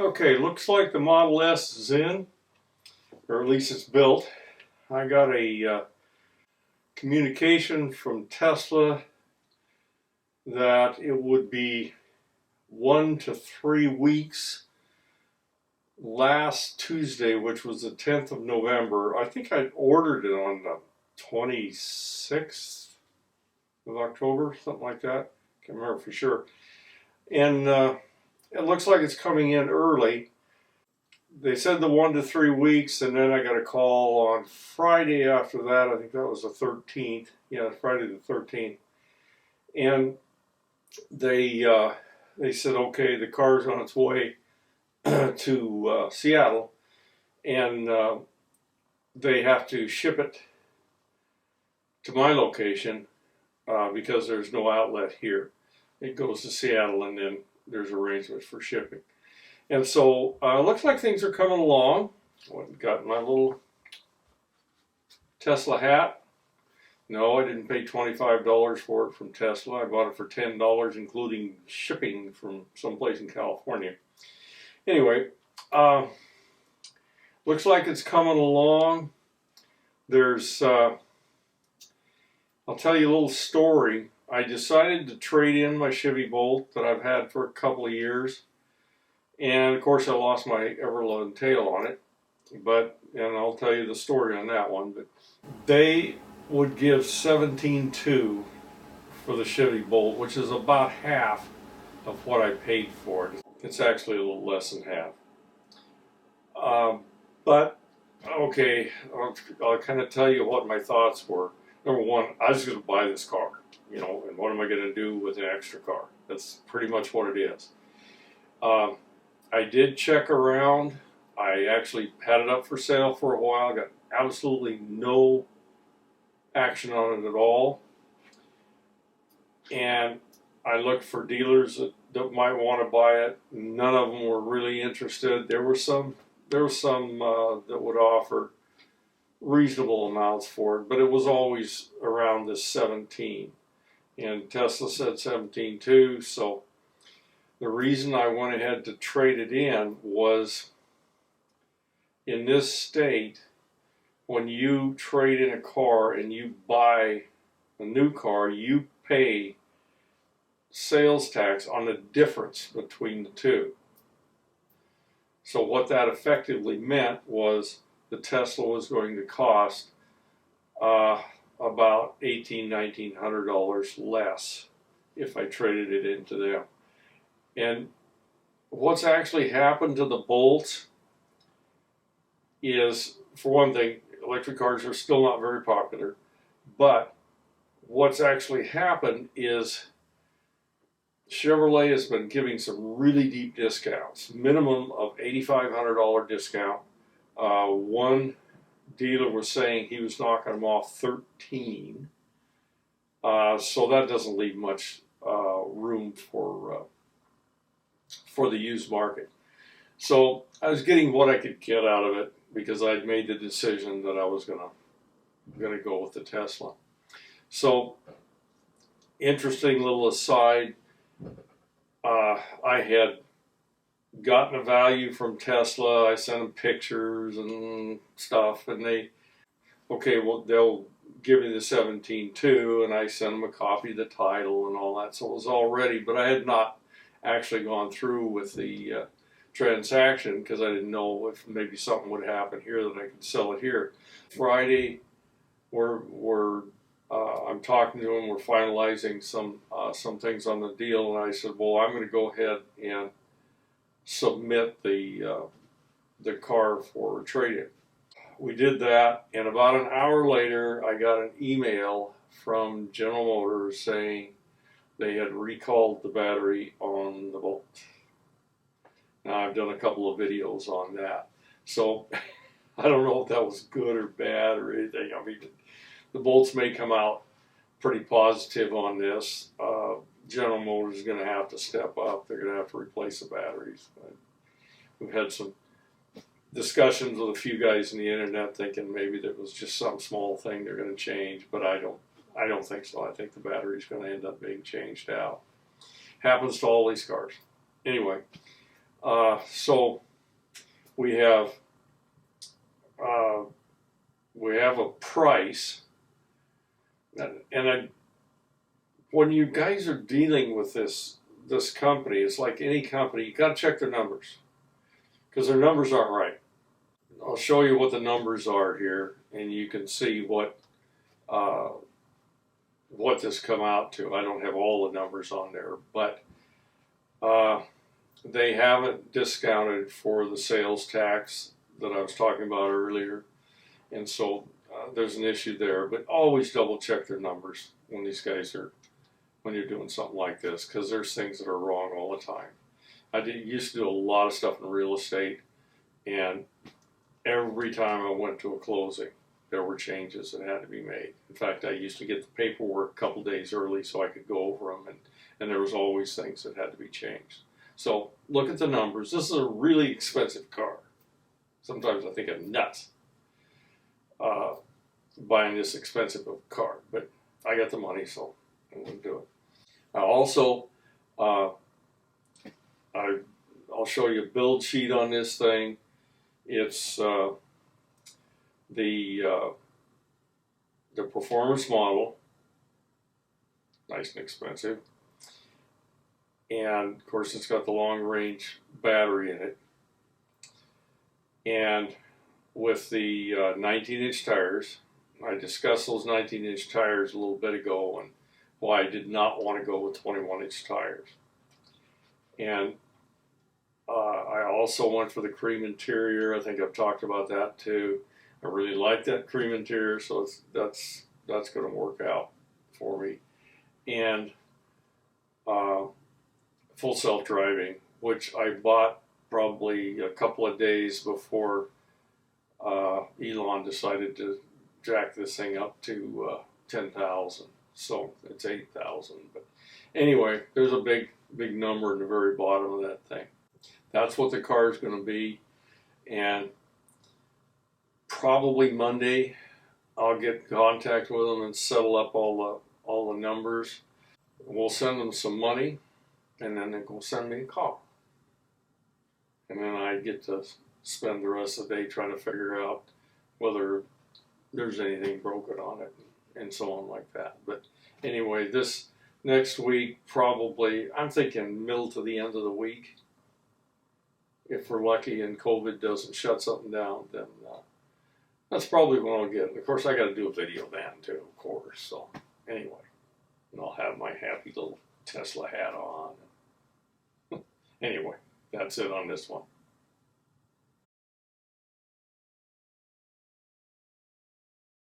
Okay, looks like the Model S is in, or at least it's built. I got a communication from Tesla that it would be 1 to 3 weeks last Tuesday, which was the 10th of November. I think I ordered it on the 26th of October, something like that. Can't remember for sure. And it looks like it's coming in early. They said the 1 to 3 weeks, and then I got a call on Friday after that. I think that was the 13th. Yeah, Friday the 13th. And they said, okay, the car's on its way to Seattle, and they have to ship it to my location because there's no outlet here. It goes to Seattle, and then there's arrangements for shipping. And so looks like things are coming along. Got my little Tesla hat. No, I didn't pay $25 for it from Tesla. I bought it for $10, including shipping from someplace in California. Anyway, looks like it's coming along. There's, I'll tell you a little story. I decided to trade in my Chevy Bolt that I've had for a couple of years. And of course I lost my ever-loving tail on it. And I'll tell you the story on that one. But they would give $17,200 for the Chevy Bolt, which is about half of what I paid for it. It's actually a little less than half. But okay, I'll kind of tell you what my thoughts were. Number one, I was going to buy this car, and what am I going to do with an extra car? That's pretty much what it is. I did check around. I actually had it up for sale for a while. Got absolutely no action on it at all. And I looked for dealers that might want to buy it. None of them were really interested. There were some that would offer reasonable amounts for it, but it was always around this 17. And Tesla said 17.2, so the reason I went ahead to trade it in was, in this state, when you trade in a car and you buy a new car, you pay sales tax on the difference between the two. So what that effectively meant was the Tesla was going to cost about $1,800-$1,900 less if I traded it into them. And what's actually happened to the Bolt is, for one thing, electric cars are still not very popular, but what's actually happened is Chevrolet has been giving some really deep discounts, minimum of $8,500 discount. One dealer was saying he was knocking them off 13, so that doesn't leave much room for the used market. So I was getting what I could get out of it because I'd made the decision that I was gonna go with the Tesla. So, interesting little aside, I had gotten a value from Tesla. I sent them pictures and stuff, and they'll give me the 17.2, and I sent them a copy of the title and all that, so it was all ready, but I had not actually gone through with the transaction because I didn't know if maybe something would happen here that I could sell it here. Friday, I'm talking to them. We're finalizing some things on the deal, and I said, well, I'm going to go ahead and submit the car for trade-in. We did that, and about an hour later, I got an email from General Motors saying they had recalled the battery on the Bolt. Now, I've done a couple of videos on that, so I don't know if that was good or bad or anything. I mean, the Bolts may come out pretty positive on this. General Motors is going to have to step up. They're going to have to replace the batteries. We've had some discussions with a few guys in the internet thinking maybe that was just some small thing they're going to change, but I don't think so. I think the battery's going to end up being changed out. Happens to all these cars. Anyway, So we have a price, and when you guys are dealing with this company, it's like any company. You got to check their numbers because their numbers aren't right. I'll show you what the numbers are here, and you can see what this come out to. I don't have all the numbers on there, but they haven't discounted for the sales tax that I was talking about earlier, and so there's an issue there. But always double check their numbers when you're doing something like this, because there's things that are wrong all the time. Used to do a lot of stuff in real estate, and every time I went to a closing, there were changes that had to be made. In fact, I used to get the paperwork a couple days early so I could go over them, and there was always things that had to be changed. So look at the numbers. This is a really expensive car. Sometimes I think I'm nuts buying this expensive of a car, but I got the money, so I'm going to do it. Also, I'll show you a build sheet on this thing. It's the performance model, nice and expensive, and of course it's got the long range battery in it, and with the 19-inch tires. I discussed those 19-inch tires a little bit ago and why I did not want to go with 21-inch tires. And I also went for the cream interior. I think I've talked about that too. I really like that cream interior, so that's going to work out for me. And full self-driving, which I bought probably a couple of days before Elon decided to jack this thing up to 10,000. So it's 8,000. But anyway, there's a big number in the very bottom of that thing. That's what the car is going to be, and probably Monday I'll get in contact with them and settle up all the numbers. We'll send them some money, and then they're going to send me a car, and then I get to spend the rest of the day trying to figure out whether there's anything broken on it and so on like that. But anyway, this next week, probably, I'm thinking middle to the end of the week. If we're lucky and COVID doesn't shut something down, then that's probably when I'll get it. Of course, I got to do a video then too, of course. So anyway, and I'll have my happy little Tesla hat on. Anyway, that's it on this one.